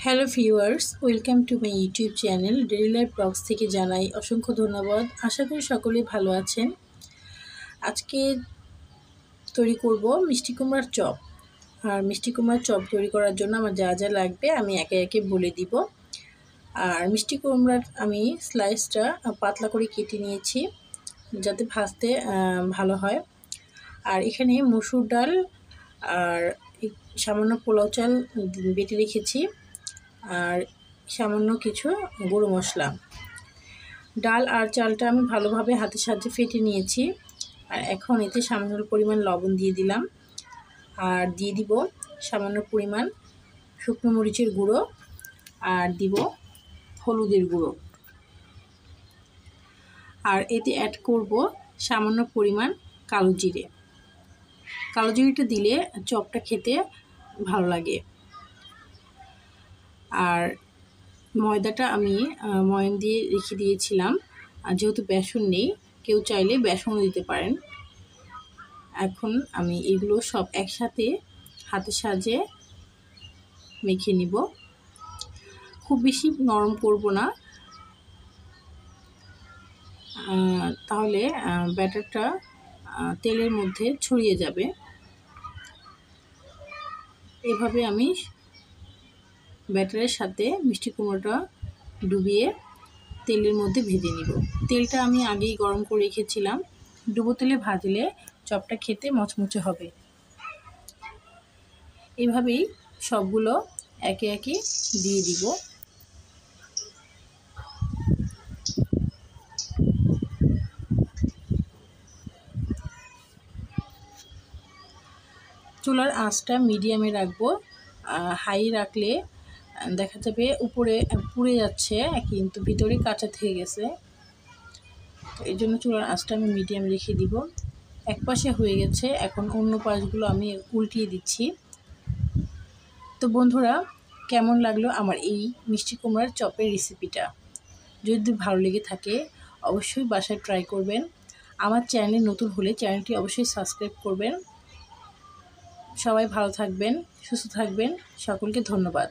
Hello viewers, welcome to my YouTube channel daily life blogs থেকে জানাই অসংখ্য ধন্যবাদ। আশা করি সকলেই ভালো আছেন। আজকে তৈরি করব মিষ্টি কুমড়ার চপ। আর মিষ্টি কুমড়ার চপ তৈরি করার জন্য আমার যা যা লাগবে আমি একে একে বলে দিব। আর মিষ্টি কুমড়ার আমি স্লাইসটা পাতলা করে কেটে নিয়েছি যাতে ভাজতে ভালো হয়। আর এখানে মসুর ডাল আর সামান্য পোলাও চাল বেটে রেখেছি, আর সামান্য কিছু গুঁড়ো মশলা। ডাল আর চালটা আমি ভালোভাবে হাতের সাহায্যে ফেটে নিয়েছি। আর এখন এতে সামান্য পরিমাণ লবণ দিয়ে দিলাম, আর দিয়ে দিব সামান্য পরিমাণ শুকনো মরিচের গুঁড়ো, আর দিব হলুদের গুঁড়ো। আর এতে অ্যাড করব সামান্য পরিমাণ কালো জিরে। কালো জিরেটা দিলে চপটা খেতে ভালো লাগে। আর ময়দাটা আমি ময়ান দিয়ে রেখে দিয়েছিলাম, আর যেহেতু বেসন নেই কেউ চাইলে বেসনও দিতে পারেন। এখন আমি এগুলো সব একসাথে হাতের সাহায্যে মেখে নিব। খুব বেশি নরম করব না, তাহলে ব্যাটারটা তেলের মধ্যে ছড়িয়ে যাবে। এভাবে আমি ব্যাটারের সাথে মিষ্টি কুমড়োটা ডুবিয়ে তেলের মধ্যে ভেজে নিব। তেলটা আমি আগেই গরম করে রেখেছিলাম। ডুবো তেলে ভাজলে চপটা খেতে মচমচে হবে। এভাবেই সবগুলো একে একে দিয়ে দিব। চুলার আঁচটা মিডিয়ামে রাখবো। হাই রাখলে দেখা যাবে উপরে পুড়ে যাচ্ছে কিন্তু ভিতরে কাঁচা থেকে গেছে। তো এই জন্য চুলার আঁচটা আমি মিডিয়াম রেখে দিব। এক পাশে হয়ে গেছে, এখন অন্য পাশগুলো আমি উল্টিয়ে দিচ্ছি। তো বন্ধুরা, কেমন লাগলো আমার এই মিষ্টি কুমড়ার চপের রেসিপিটা? যদি ভালো লেগে থাকে অবশ্যই বাসায় ট্রাই করবেন। আমার চ্যানেলে নতুন হলে চ্যানেলটি অবশ্যই সাবস্ক্রাইব করবেন। সবাই ভালো থাকবেন, সুস্থ থাকবেন। সকলকে ধন্যবাদ।